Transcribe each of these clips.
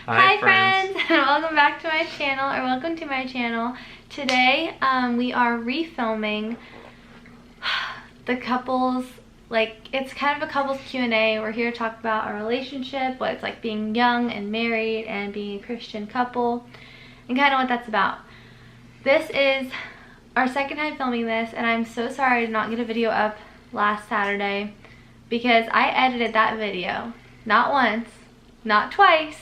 Hi friends, and welcome back to my channel, or welcome to my channel. Today we are refilming the couples, it's kind of a couples Q&A. We're here to talk about our relationship, what it's like being young and married and being a Christian couple, and kind of what that's about. This is our second time filming this, and I'm so sorry I did not get a video up last Saturday because I edited that video not once, not twice,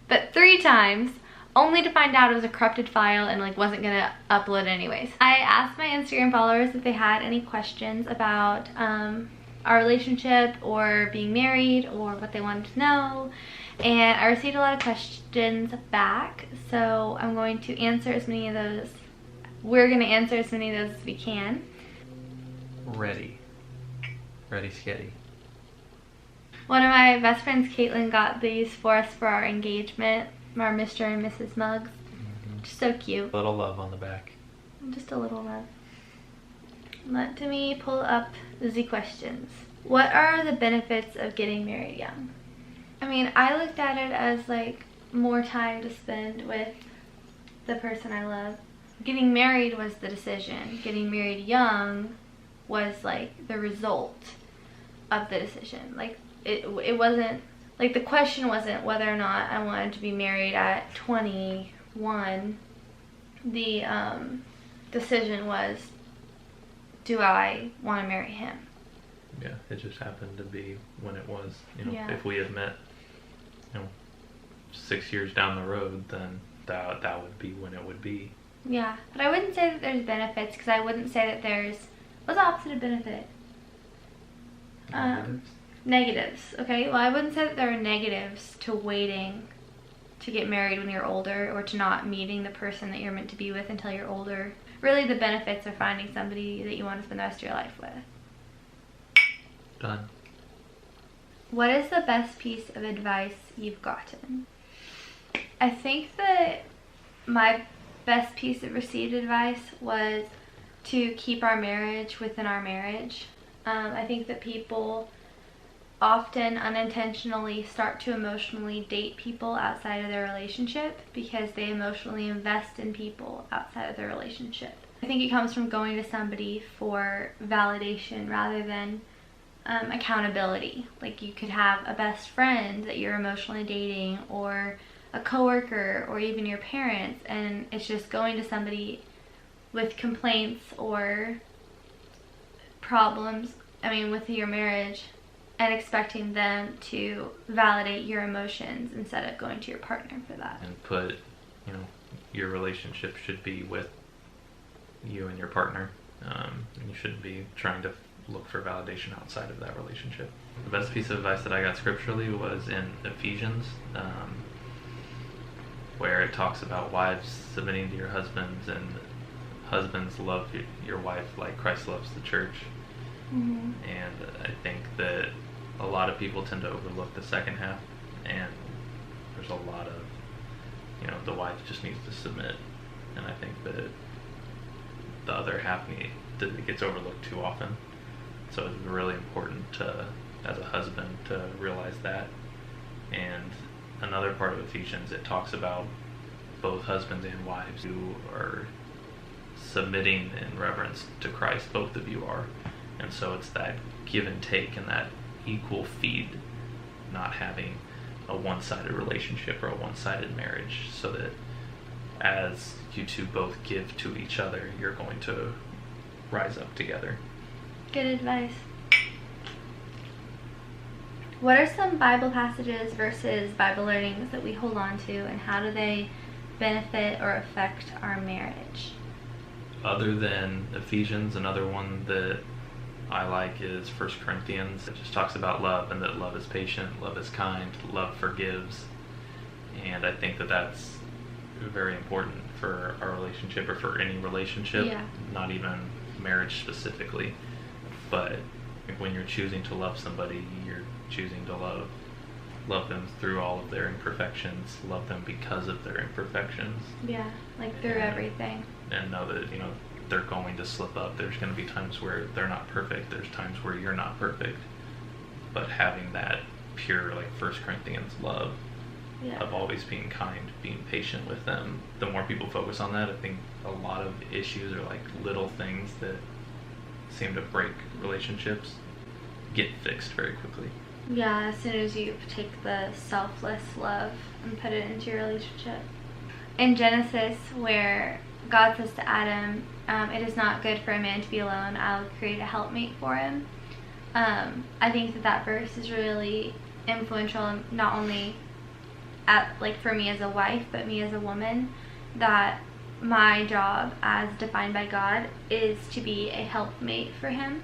but 3 times, only to find out it was a corrupted file and wasn't gonna upload anyways. I asked my Instagram followers if they had any questions about our relationship or being married or what they wanted to know, and I received a lot of questions back, so I'm going to answer as many of those. We're gonna answer as many of those as we can. Ready, sketty. One of my best friends, Caitlin, got these for us for our engagement, our Mr. and Mrs. mugs. Just so cute. A little love on the back. Just a little love. Let me pull up the questions. What are the benefits of getting married young? I mean, I looked at it as more time to spend with the person I love. Getting married was the decision. Getting married young was the result of the decision. It wasn't, the question wasn't whether or not I wanted to be married at 21. The decision was, do I want to marry him? Yeah, it just happened to be when it was. Yeah. If we had met, 6 years down the road, then that would be when it would be. Yeah, but I wouldn't say that there's benefits, because I wouldn't say that there's, what's the opposite of benefit? Negatives. Okay, well, I wouldn't say that there are negatives to waiting to get married when you're older, or to not meeting the person that you're meant to be with until you're older. Really, the benefits are finding somebody that you want to spend the rest of your life with. Done. What is the best piece of advice you've gotten? I think that my best piece of received advice was to keep our marriage within our marriage. I think that people often unintentionally start to emotionally date people outside of their relationship because they emotionally invest in people outside of their relationship. I think it comes from going to somebody for validation rather than accountability. You could have a best friend that you're emotionally dating, or a coworker, or even your parents, and it's just going to somebody with complaints or problems, with your marriage, and expecting them to validate your emotions instead of going to your partner for that. And your relationship should be with you and your partner. And you shouldn't be trying to look for validation outside of that relationship. The best piece of advice that I got scripturally was in Ephesians, where it talks about wives submitting to your husbands, and husbands love your wife like Christ loves the church. Mm-hmm. And I think that a lot of people tend to overlook the second half, and there's a lot of, the wife just needs to submit, and I think that the other half gets overlooked too often. So it's really important to, as a husband, to realize that. And another part of Ephesians, it talks about both husbands and wives who are submitting in reverence to Christ. Both of you are. And so it's that give and take and that equal feed, not having a one-sided relationship or a one-sided marriage, so that as you two both give to each other, you're going to rise up together. Good advice. What are some Bible passages versus Bible learnings that we hold on to, and how do they benefit or affect our marriage? Other than Ephesians, another one that I like is 1 Corinthians. It just talks about love, and that love is patient, love is kind, love forgives. And I think that that's very important for our relationship, or for any relationship. Yeah. Not even marriage specifically, but when you're choosing to love somebody, you're choosing to love them through all of their imperfections, love them because of their imperfections. Yeah, through everything. And know that, they're going to slip up. There's going to be times where they're not perfect. There's times where you're not perfect. But having that pure, 1 Corinthians love of always being kind, being patient with them. The more people focus on that, I think a lot of issues are like little things that seem to break relationships get fixed very quickly. Yeah, as soon as you take the selfless love and put it into your relationship. In Genesis, where God says to Adam, it is not good for a man to be alone, I'll create a helpmate for him. I think that verse is really influential, not only for me as a wife, but me as a woman, that my job as defined by God is to be a helpmate for him.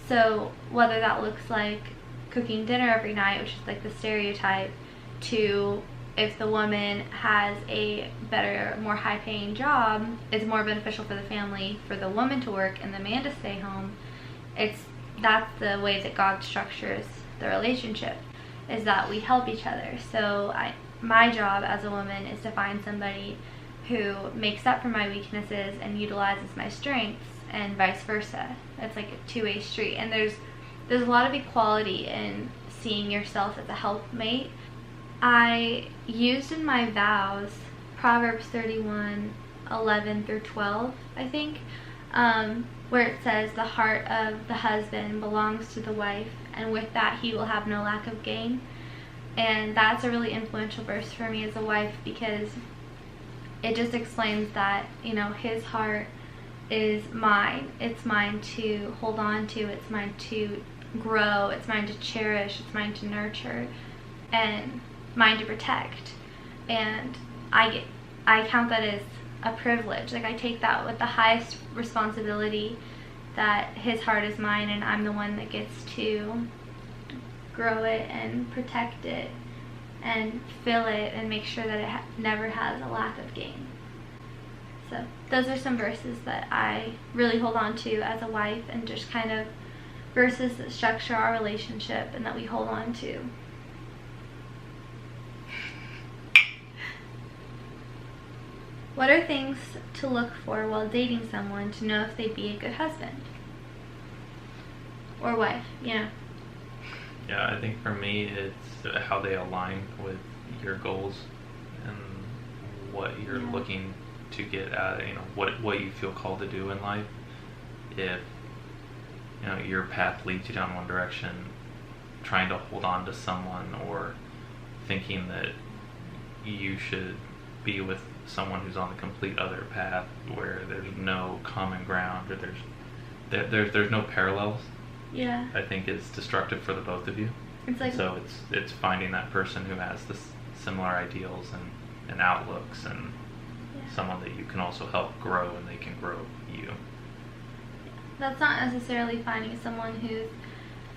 So whether that looks like cooking dinner every night, which is like the stereotype, to if the woman has a better, more high-paying job, it's more beneficial for the family for the woman to work and the man to stay home. That's the way that God structures the relationship, is that we help each other. So my job as a woman is to find somebody who makes up for my weaknesses and utilizes my strengths, and vice versa. It's like a two-way street, and there's a lot of equality in seeing yourself as a helpmate. I used in my vows Proverbs 31:11-12, I think, where it says, the heart of the husband belongs to the wife, and with that he will have no lack of gain. And that's a really influential verse for me as a wife, because it just explains that, his heart is mine. It's mine to hold on to. It's mine to grow. It's mine to cherish. It's mine to nurture, and mine to protect. And I count that as a privilege. Like, I take that with the highest responsibility, that his heart is mine and I'm the one that gets to grow it and protect it and fill it and make sure that it never has a lack of gain. So those are some verses that I really hold on to as a wife, and just kind of verses that structure our relationship and that we hold on to. What are things to look for while dating someone to know if they'd be a good husband or wife? Yeah, I think for me it's how they align with your goals and what you're looking to get at, what you feel called to do in life. If your path leads you down one direction, trying to hold on to someone or thinking that you should be with someone who's on the complete other path, where there's no common ground, or there's no parallels, I think is destructive for the both of you. So it's finding that person who has this similar ideals and outlooks, and someone that you can also help grow, and they can grow you. That's not necessarily finding someone whose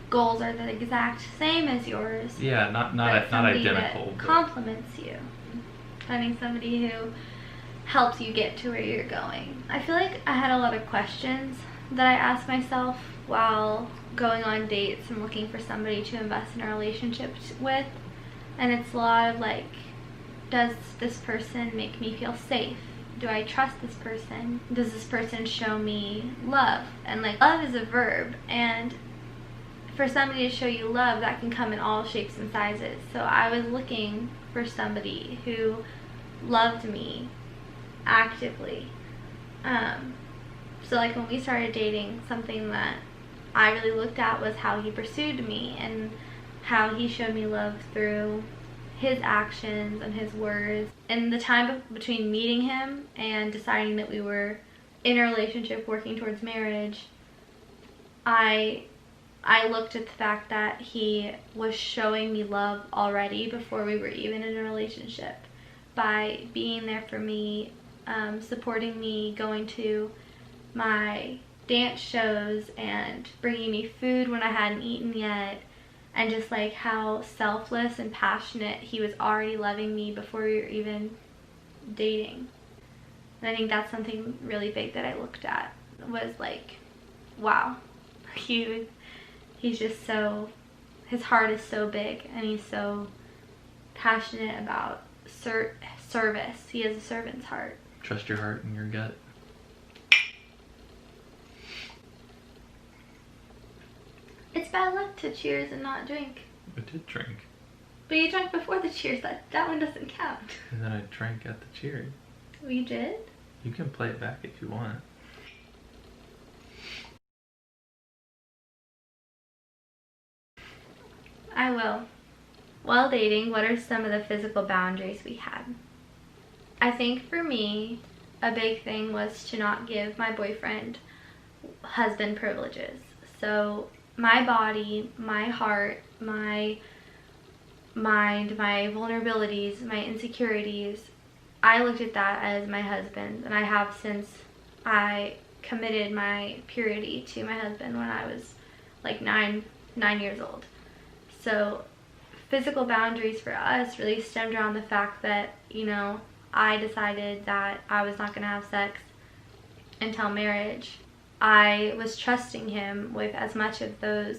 goals are the exact same as yours. Yeah, not identical. That complements you. Finding somebody who helps you get to where you're going. I feel like I had a lot of questions that I asked myself while going on dates and looking for somebody to invest in a relationship with. And it's a lot of like, does this person make me feel safe? Do I trust this person? Does this person show me love? And like, love is a verb, and for somebody to show you love, that can come in all shapes and sizes. So I was looking for somebody who loved me actively. So like when we started dating, something that I really looked at was how he pursued me and how he showed me love through his actions and his words. And the time between meeting him and deciding that we were in a relationship working towards marriage, I looked at the fact that he was showing me love already before we were even in a relationship, by being there for me, supporting me, going to my dance shows and bringing me food when I hadn't eaten yet, and just like how selfless and passionate he was already loving me before we were even dating. And I think that's something really big that I looked at, was like, wow, he's just so, his heart is so big, and he's so passionate about service. He has a servant's heart. Trust your heart and your gut. It's bad luck to cheers and not drink. I did drink. But you drank before the cheers. That one doesn't count. And then I drank at the cheers. We did? You can play it back if you want. I will. While dating, what are some of the physical boundaries we had? I think for me, a big thing was to not give my boyfriend husband privileges. So my body, my heart, my mind, my vulnerabilities, my insecurities, I looked at that as my husband, and I have since I committed my purity to my husband when I was like nine years old. So physical boundaries for us really stemmed around the fact that, you know, I decided that I was not going to have sex until marriage. I was trusting him with as much of those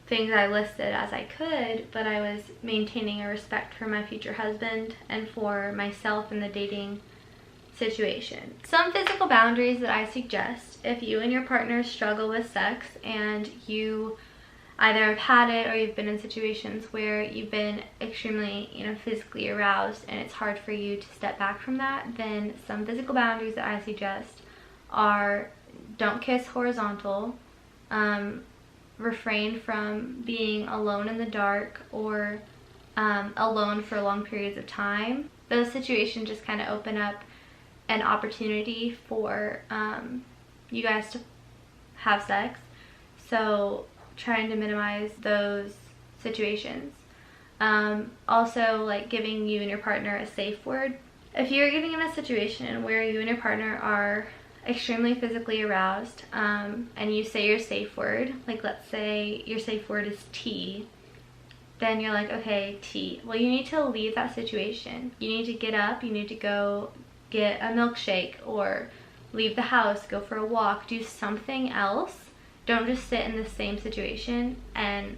things I listed as I could, but I was maintaining a respect for my future husband and for myself in the dating situation. Some physical boundaries that I suggest: if you and your partner struggle with sex and you either have had it or you've been in situations where you've been extremely, you know, physically aroused and it's hard for you to step back from that, then some physical boundaries that I suggest are: don't kiss horizontal, refrain from being alone in the dark or alone for long periods of time. Those situations just kind of open up an opportunity for you guys to have sex. So trying to minimize those situations. Also, like giving you and your partner a safe word. If you're getting in a situation where you and your partner are extremely physically aroused, and you say your safe word, like let's say your safe word is tea, then you're like, okay, tea. Well, you need to leave that situation. You need to get up, you need to go get a milkshake or leave the house, go for a walk, do something else. Don't just sit in the same situation and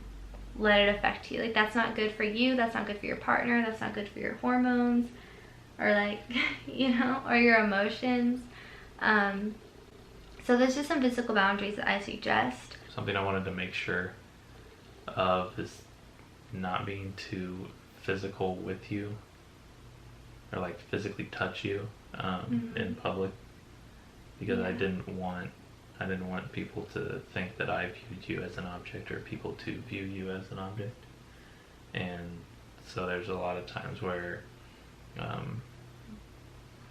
let it affect you. Like, that's not good for you, that's not good for your partner, that's not good for your hormones, or like, you know, or your emotions. So there's just some physical boundaries that I suggest. Something I wanted to make sure of is not being too physical with you, or like physically touch you in public, because I didn't want people to think that I viewed you as an object, or people to view you as an object. And so there's a lot of times where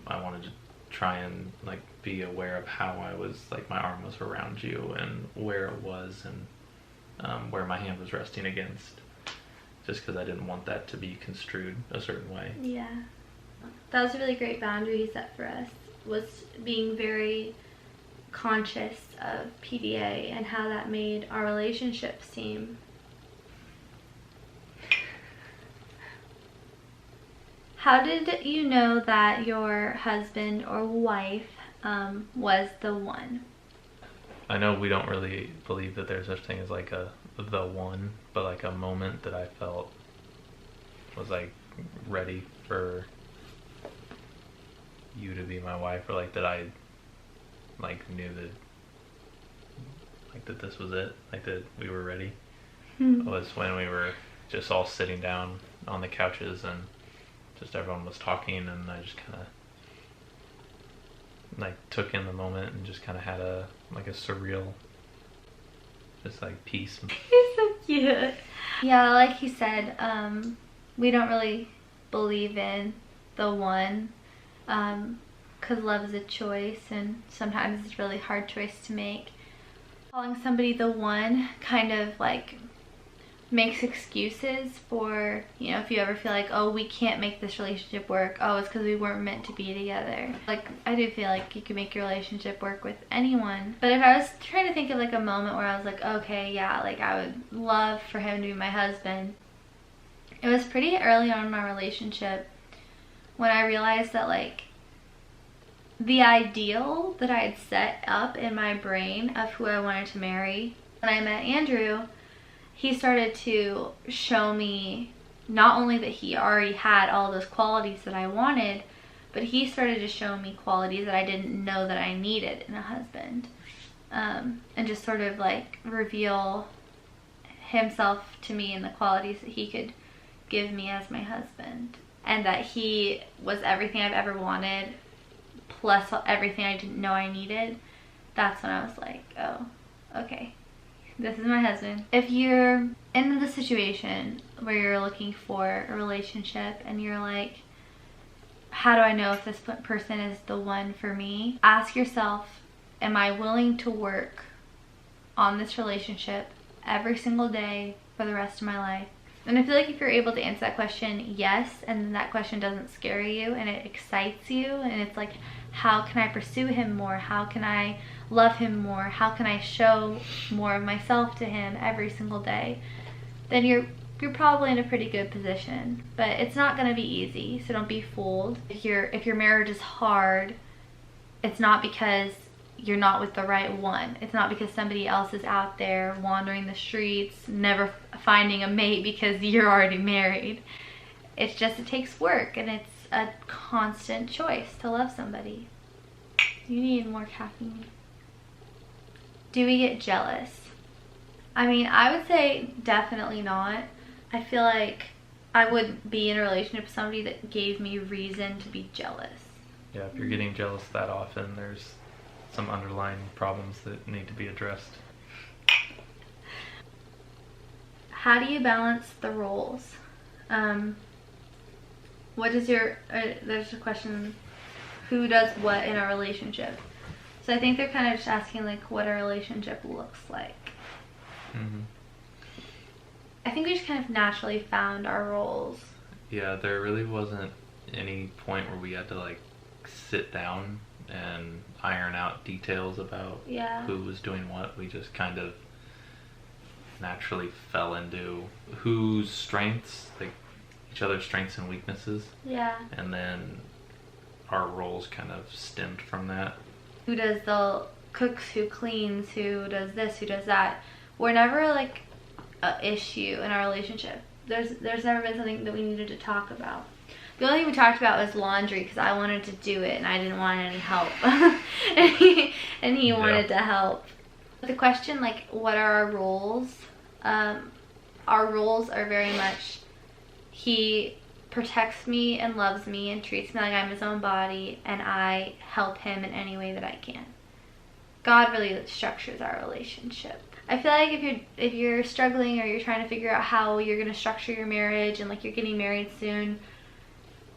I wanted to try and like be aware of how I was, like my arm was around you and where it was, and where my hand was resting against, just because I didn't want that to be construed a certain way. Yeah, that was a really great boundary set for us, was being very conscious of PDA and how that made our relationship seem. How did you know that your husband or wife was the one? I know we don't really believe that there's such thing as like the one, but like a moment that I felt was like ready for you to be my wife, or like that I like knew that, like that this was it, like that we were ready, was when we were just all sitting down on the couches and just everyone was talking, and I just kind of like took in the moment and just kind of had a surreal, just like peace. You're so cute. Yeah, like he said, we don't really believe in the one, because love is a choice, and sometimes it's a really hard choice to make. Calling somebody the one kind of like makes excuses for, you know, if you ever feel like, oh, we can't make this relationship work, oh, it's because we weren't meant to be together. Like, I do feel like you can make your relationship work with anyone. But if I was trying to think of like a moment where I was like, okay, yeah, like I would love for him to be my husband, it was pretty early on in our relationship when I realized that like the ideal that I had set up in my brain of who I wanted to marry, when I met Andrew, he started to show me not only that he already had all those qualities that I wanted, but he started to show me qualities that I didn't know that I needed in a husband, and just sort of like reveal himself to me and the qualities that he could give me as my husband, and that he was everything I've ever wanted plus everything I didn't know I needed, that's when I was like, oh, okay, this is my husband. If you're in the situation where you're looking for a relationship and you're like, how do I know if this person is the one for me? Ask yourself, am I willing to work on this relationship every single day for the rest of my life? And I feel like if you're able to answer that question, yes, and that question doesn't scare you and it excites you, and it's like, how can I pursue him more? How can I love him more? How can I show more of myself to him every single day? Then you're probably in a pretty good position. But it's not going to be easy, so don't be fooled. If your marriage is hard, it's not because you're not with the right one. It's not because somebody else is out there wandering the streets, never finding a mate because you're already married. It's just, it takes work, and it's a constant choice to love somebody. You need more caffeine. Do we get jealous? I mean, I would say definitely not. I feel like I would be in a relationship with somebody that gave me reason to be jealous. Yeah, if you're getting jealous that often, there's some underlying problems that need to be addressed. How do you balance the roles? What is your, there's a question, who does what in a relationship? So I think they're kind of just asking like what a relationship looks like. Mm-hmm. I think we just kind of naturally found our roles. Yeah, there really wasn't any point where we had to like sit down and iron out details about who was doing what. We just kind of naturally fell into whose strengths, like each other's strengths and weaknesses. Yeah. And then our roles kind of stemmed from that. Who does the cooks, who cleans, who does this, who does that. We're never like an issue in our relationship. There's never been something that we needed to talk about. The only thing we talked about was laundry because I wanted to do it and I didn't want any help. and he wanted to help. The question, like, what are our roles? Our roles are very much, he protects me and loves me and treats me like I'm his own body, and I help him in any way that I can. God really structures our relationship. I feel like if you're struggling or you're trying to figure out how you're going to structure your marriage, and like you're getting married soon,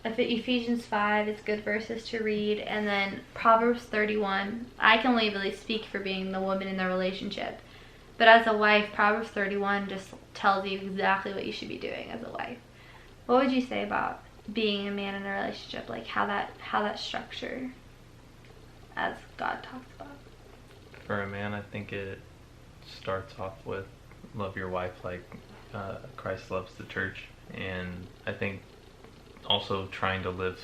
Ephesians 5 is good verses to read, and then Proverbs 31. I can only really speak for being the woman in the relationship, but as a wife, Proverbs 31 just tells you exactly what you should be doing as a wife. What would you say about being a man in a relationship, like how that's structured as God talks about? For a man, I think it starts off with love your wife like Christ loves the church, and I think also trying to live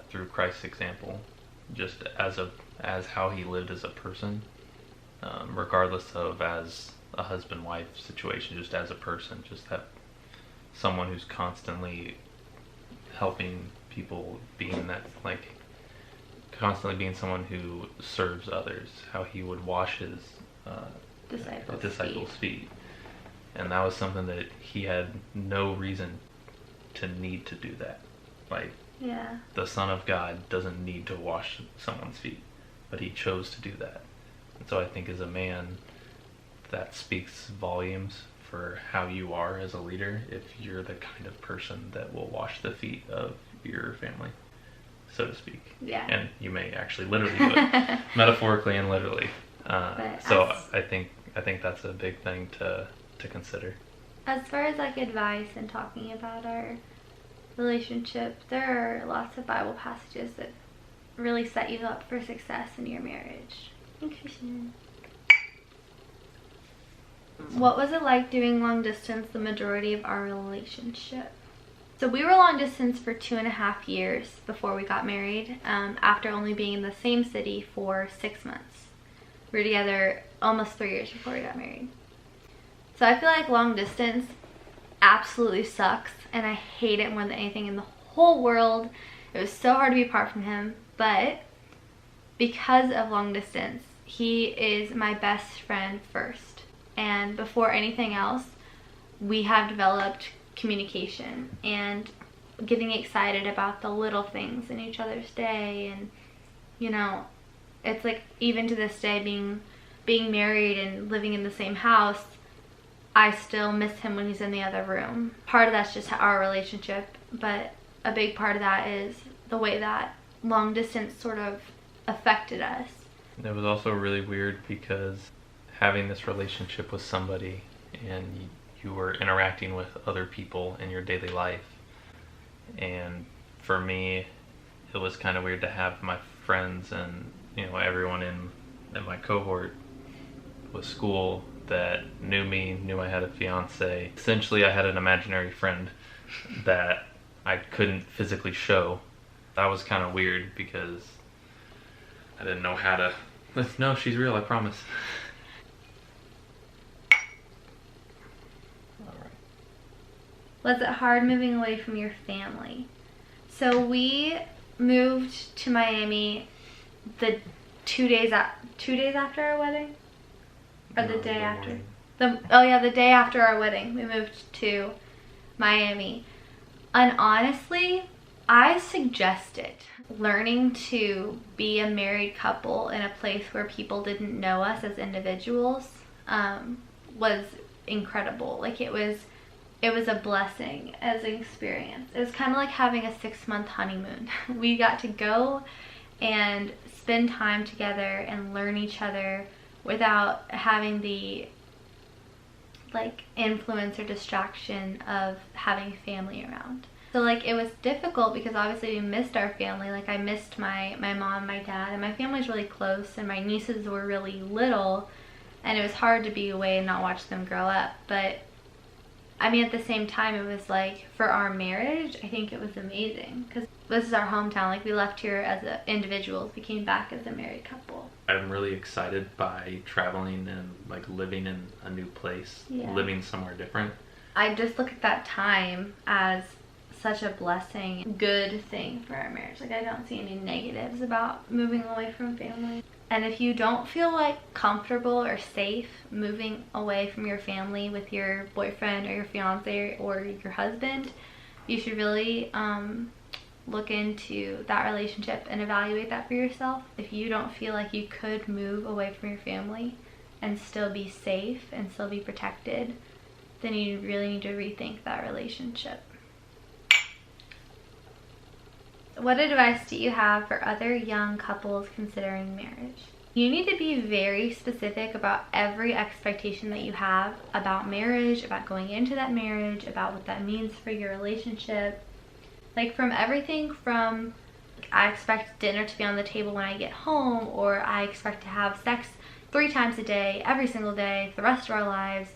through Christ's example, just as how he lived as a person, regardless of as a husband-wife situation, just as a person, just that someone who's constantly helping people, being that, like, constantly being someone who serves others, how he would wash his disciples' feet. And that was something that he had no reason to need to do that. Like, the Son of God doesn't need to wash someone's feet, but he chose to do that. And so I think as a man, that speaks volumes for how you are as a leader, if you're the kind of person that will wash the feet of your family, so to speak. Yeah. And you may actually literally do it, metaphorically and literally. So I think that's a big thing to consider. As far as like advice and talking about our relationship, there are lots of Bible passages that really set you up for success in your marriage. Thank you, Shannon. What was it like doing long distance the majority of our relationship? So we were long distance for 2.5 years before we got married, after only being in the same city for 6 months. We were together almost 3 years before we got married. So I feel like long distance absolutely sucks, and I hate it more than anything in the whole world. It was so hard to be apart from him, but because of long distance, he is my best friend first. And before anything else, we have developed communication and getting excited about the little things in each other's day. And you know, it's like even to this day, being married and living in the same house, I still miss him when he's in the other room. Part of that's just our relationship, but a big part of that is the way that long distance sort of affected us. It was also really weird because having this relationship with somebody and you were interacting with other people in your daily life. And for me, it was kind of weird to have my friends and, you know, everyone in my cohort with school that knew me, knew I had a fiance. Essentially, I had an imaginary friend that I couldn't physically show. That was kind of weird because I didn't know how to... No, she's real, I promise. Alright. Was it hard moving away from your family? So we moved to Miami the 2 days after our wedding? Or the day after? The day after our wedding, we moved to Miami. And honestly, I suggest it. Learning to be a married couple in a place where people didn't know us as individuals was incredible. Like it was a blessing as an experience. It was kind of like having a 6-month honeymoon. We got to go and spend time together and learn each other without having the like influence or distraction of having family around. So like it was difficult because obviously we missed our family. Like I missed my mom, my dad, and my family's really close, and my nieces were really little, and it was hard to be away and not watch them grow up. But I mean, at the same time, it was like for our marriage, I think it was amazing because this is our hometown. Like we left here as individuals, we came back as a married couple. I'm really excited by traveling and like living in a new place, living somewhere different. I just look at that time as such a blessing, good thing for our marriage. Like I don't see any negatives about moving away from family. And if you don't feel like comfortable or safe moving away from your family with your boyfriend or your fiance or your husband, you should really look into that relationship and evaluate that for yourself. If you don't feel like you could move away from your family and still be safe and still be protected, then you really need to rethink that relationship. What advice do you have for other young couples considering marriage? You need to be very specific about every expectation that you have about marriage, about going into that marriage, about what that means for your relationship. Like from everything from, I expect dinner to be on the table when I get home, or I expect to have sex 3 times a day, every single day, for the rest of our lives,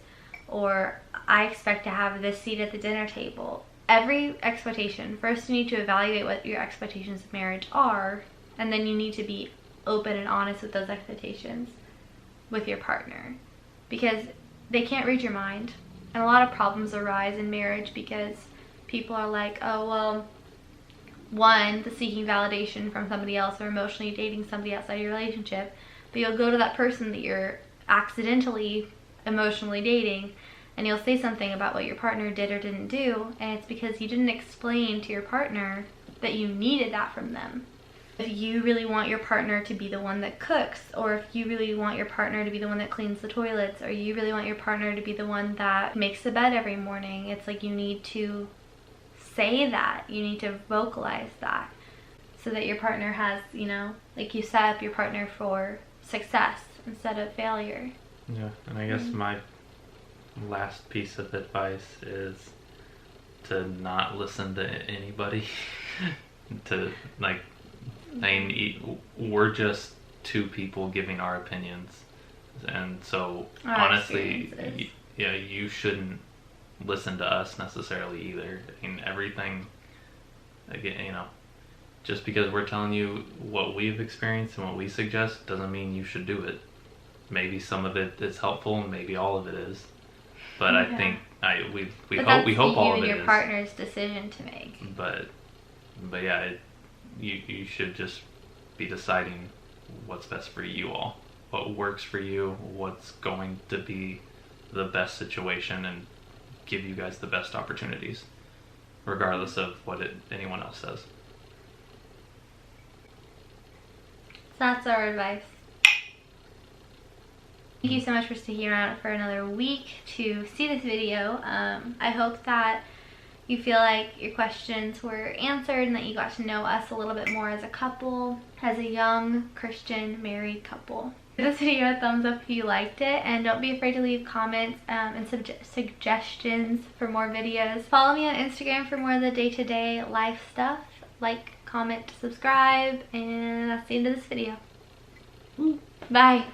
or I expect to have this seat at the dinner table. Every expectation, first you need to evaluate what your expectations of marriage are, and then you need to be open and honest with those expectations with your partner, because they can't read your mind. And a lot of problems arise in marriage because people are like, oh well, one, the seeking validation from somebody else or emotionally dating somebody outside your relationship, but you'll go to that person that you're accidentally emotionally dating and you'll say something about what your partner did or didn't do, and it's because you didn't explain to your partner that you needed that from them. If you really want your partner to be the one that cooks, or if you really want your partner to be the one that cleans the toilets, or you really want your partner to be the one that makes the bed every morning, it's like you need to say that. You need to vocalize that so that your partner has, you know, like you set up your partner for success instead of failure. Yeah, and I guess my last piece of advice is to not listen to anybody. To like, I mean, we're just 2 people giving our opinions, and so honestly, you shouldn't listen to us necessarily either. I mean, everything, again, you know, just because we're telling you what we've experienced and what we suggest doesn't mean you should do it. Maybe some of it is helpful, and maybe all of it is. But I think we hope all of it is. You and your partner's decision to make. But yeah, you should just be deciding what's best for you all, what works for you, what's going to be the best situation, and give you guys the best opportunities, regardless of what anyone else says. So that's our advice. Thank you so much for sticking around for another week to see this video. I hope that you feel like your questions were answered and that you got to know us a little bit more as a couple, as a young Christian married couple. Give this video a thumbs up if you liked it, and don't be afraid to leave comments and suggestions for more videos. Follow me on Instagram for more of the day-to-day life stuff. Like, comment, subscribe, and that's the end of this video. Bye.